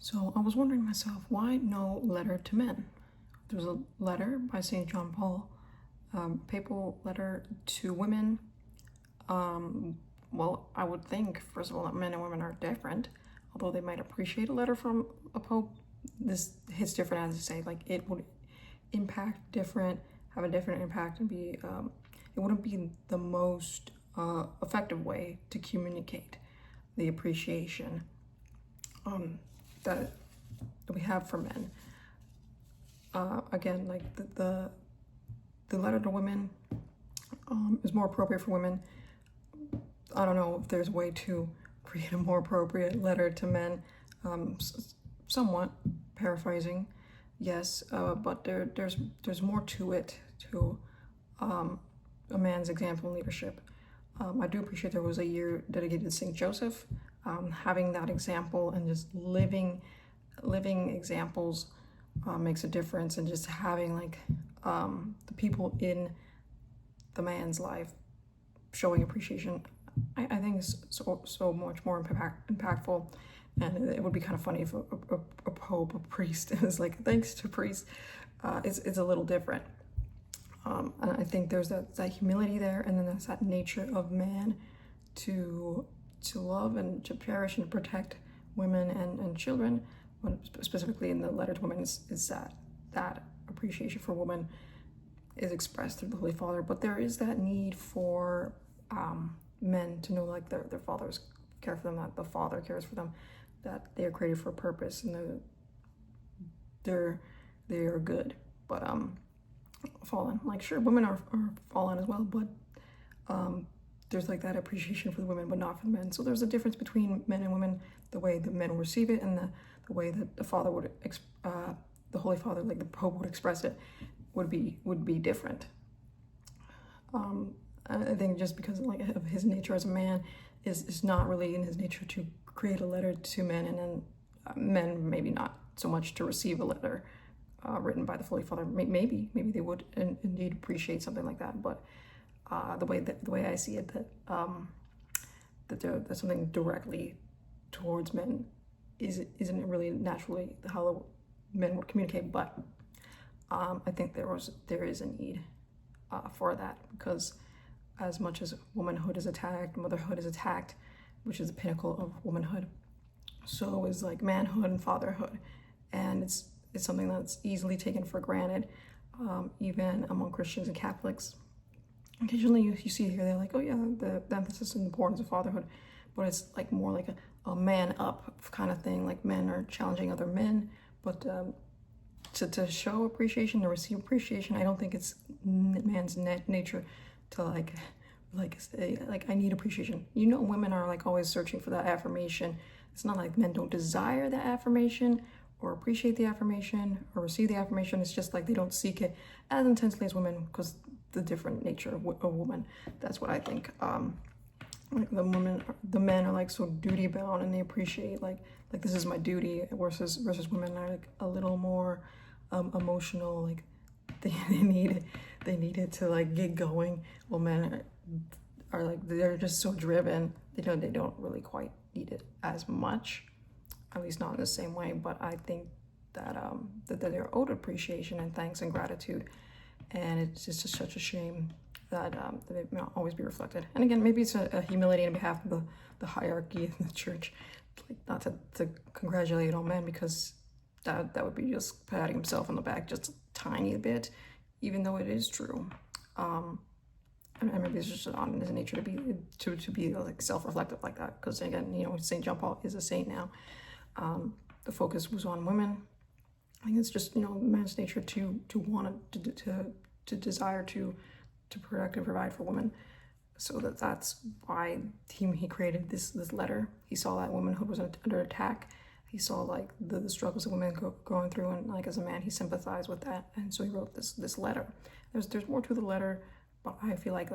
So I was wondering myself, why no letter to men? There's a letter by St. John Paul, papal letter to women. Um, well, I would think, first of all, that men and women are different, although they might appreciate a letter from a pope. This hits different, as I say, like it would impact different, have a different impact, and it wouldn't be the most effective way to communicate the appreciation um, that we have for men. Again, like the letter to women is more appropriate for women. I don't know if there's a way to create a more appropriate letter to men. Somewhat paraphrasing, yes, but there's more to it, to a man's example in leadership. I do appreciate there was a year dedicated to St. Joseph. Having that example and just living examples makes a difference, and just having like the people in the man's life showing appreciation, I think is so much more impactful. And it would be kind of funny if a pope, a priest, is like, thanks to priest. It's a little different. And I think there's that humility there, and then there's that nature of man to love and to cherish and protect women and children. When specifically in the letter to women is that appreciation for women is expressed through the Holy Father. But there is that need for men to know, like, their fathers care for them, that the Father cares for them, that they are created for a purpose, and they are good, but fallen. Like, sure, women are fallen as well, but there's like that appreciation for the women, but not for the men. So there's a difference between men and women, the way the men will receive it, and the way that the Father would, the Holy Father, like the Pope, would express it, would be different. I think just because like of his nature as a man is not really in his nature to create a letter to men, and then men maybe not so much to receive a letter written by the Holy Father. Maybe they would indeed appreciate something like that, but the way I see it, that there's something directly towards men isn't really naturally how men would communicate. But I think there is a need for that, because as much as womanhood is attacked, motherhood is attacked, which is the pinnacle of womanhood, so is like manhood and fatherhood, and it's something that's easily taken for granted, even among Christians and Catholics. Occasionally you see here, they're like, oh yeah, the emphasis and importance of fatherhood, but it's like more like a man up kind of thing, like men are challenging other men. But to show appreciation, to receive appreciation, I don't think it's man's nature to like say, like, I need appreciation. You know, women are like always searching for that affirmation. It's not like men don't desire that affirmation or appreciate the affirmation or receive the affirmation. It's just like they don't seek it as intensely as women, because the different nature of a woman. That's what I think. Like the men are like so duty bound, and they appreciate like this is my duty, versus women are like a little more emotional. Like they need it to like get going. Well, men are like, they're just so driven. They don't really quite need it as much, at least not in the same way. But I think that that they're owed appreciation and thanks and gratitude, and it's just such a shame that it may not always be reflected. And again, maybe it's a humility on behalf of the hierarchy in the church, like not to congratulate all men, because that would be just patting himself on the back just a tiny bit, even though it is true. And maybe it's just not in his nature to be like self-reflective like that, because again, you know, St. John Paul is a saint now. The focus was on women. I think it's just, you know, man's nature to want to desire to protect and provide for women. So that's why he created this letter. He saw that womanhood was under attack. He saw like the struggles that women going through, and like as a man, he sympathized with that, and so he wrote this letter. There's more to the letter, but I feel like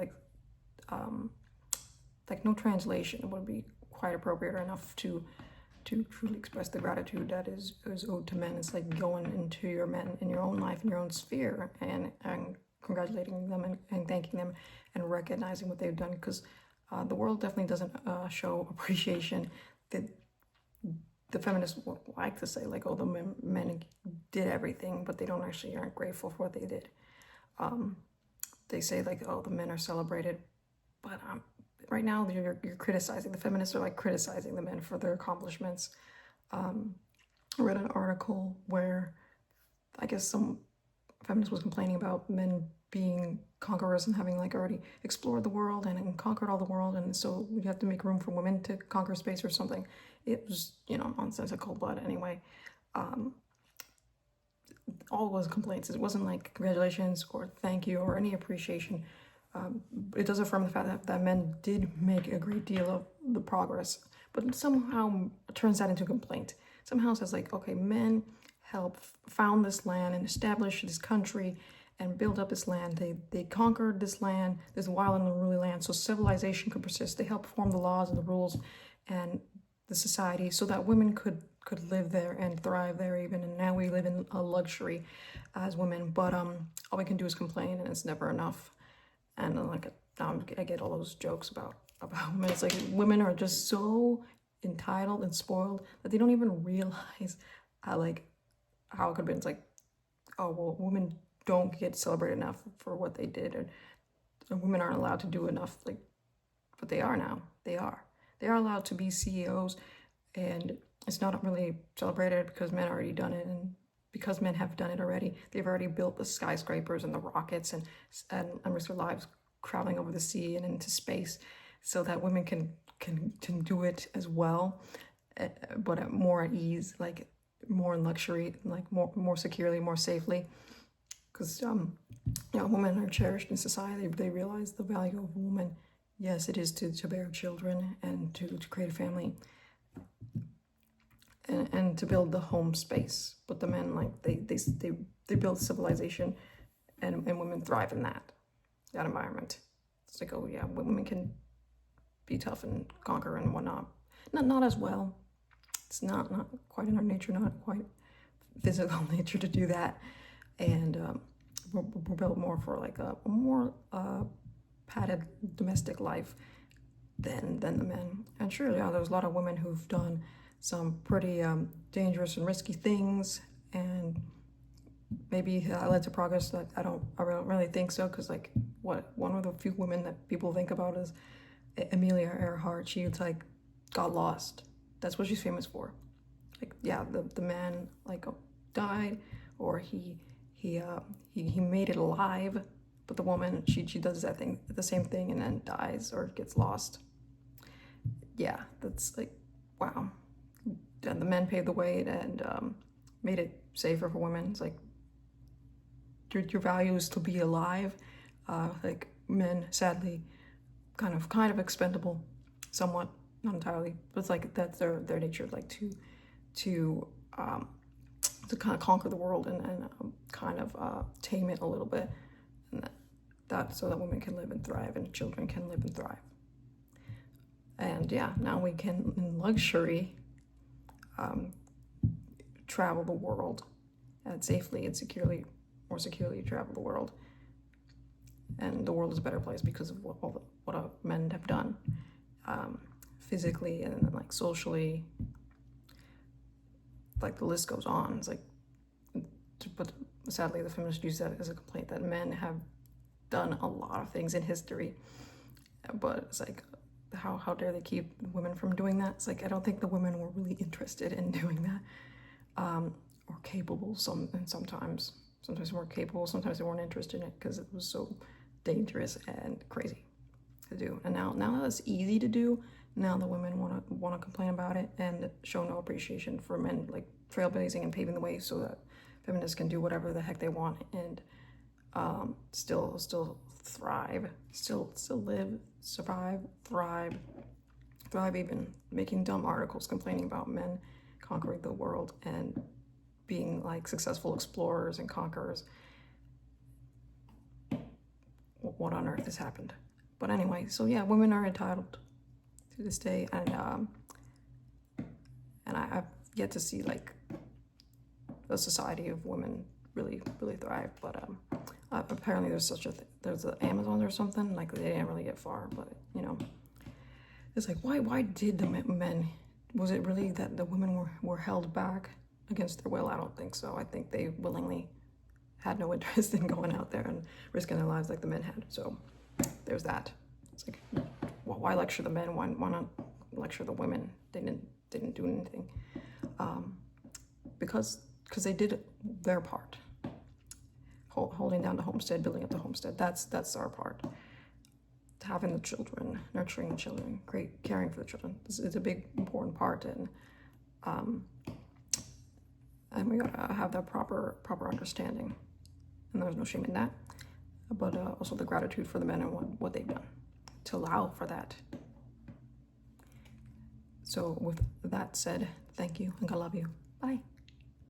no translation would be quite appropriate or enough to truly express the gratitude that is owed to men. It's like going into your men in your own life, in your own sphere, and congratulating them and thanking them and recognizing what they've done, because the world definitely doesn't show appreciation. That the feminists like to say like, oh, the men did everything, but they aren't grateful for what they did. They say like, oh, the men are celebrated, but right now you're criticizing, the feminists are like criticizing the men for their accomplishments. I read an article where I guess some feminist was complaining about men being conquerors and having like already explored the world and conquered all the world, and so we have to make room for women to conquer space or something. It was, nonsensical, but anyway, all was complaints. It wasn't like congratulations or thank you or any appreciation. It does affirm the fact that men did make a great deal of the progress, but somehow turns that into a complaint. Somehow says like, okay, men helped found this land and establish this country and build up this land. They conquered this land, this wild and unruly land, so civilization could persist. They helped form the laws and the rules and the society so that women could live there and thrive there even. And now we live in a luxury as women, but all we can do is complain, and it's never enough. And like I get all those jokes about women. It's like women are just so entitled and spoiled that they don't even realize how it could have been. It's like, oh well, women don't get celebrated enough for what they did, or women aren't allowed to do enough. Like, but they are now. They are allowed to be CEOs, and it's not really celebrated because men already done it, and because men have done it already. They've already built the skyscrapers and the rockets and risk their lives traveling over the sea and into space, so that women can do it as well, but more at ease, like more in luxury, like more securely, more safely. Because women are cherished in society. They realize the value of a woman. Yes, it is to bear children and to create a family and to build the home space. But the men, like they build civilization, and women thrive in that environment. It's like, oh yeah, women can be tough and conquer and whatnot. Not as well. It's not quite in our nature, not quite physical nature to do that. And we're built more for like a more padded domestic life than the men. And sure, yeah, there's a lot of women who've done some pretty dangerous and risky things, and maybe that led to progress. That I don't really think so, because like one of the few women that people think about is Amelia Earhart. She like got lost. That's what she's famous for. Like, yeah, the man like died, or he made it alive, but the woman she does the same thing and then dies or gets lost. Yeah, that's like, wow. And the men paved the way and made it safer for women. It's like your value is to be alive. Like men, sadly, kind of expendable, somewhat, not entirely, but it's like that's their nature, like to kind of conquer the world and kind of tame it a little bit, and that so that women can live and thrive and children can live and thrive. And yeah, now we can, in luxury, travel the world and safely and more securely travel the world. And the world is a better place because of what men have done, physically and like socially. Like the list goes on. It's like, but sadly, the feminists use that as a complaint that men have done a lot of things in history, but it's like, how dare they keep women from doing that? It's like, I don't think the women were really interested in doing that, or capable. Sometimes they weren't capable. Sometimes they weren't interested in it because it was so dangerous and crazy to do. And now that it's easy to do, now the women want to complain about it and show no appreciation for men like trailblazing and paving the way so that feminists can do whatever the heck they want and still thrive, still live, survive, thrive, even making dumb articles complaining about men conquering the world and being like successful explorers and conquerors. What on earth has happened? But anyway, so yeah, women are entitled to this day, and I've yet to see like a society of women really thrive. But apparently there's the Amazon or something, like they didn't really get far, but it's like, why did the men was it really that the women were held back against their will? I don't think so. I think they willingly had no interest in going out there and risking their lives like the men had. So there's that. It's like, well, why lecture the men? Why not lecture the women? They didn't do anything. Because they did their part. Holding down the homestead, building up the homestead. That's our part. Having the children, nurturing the children, caring for the children. It's a big, important part, and we gotta have that proper understanding. And there's no shame in that, but also the gratitude for the men and what they've done to allow for that. So with that said, thank you, and God love you. Bye.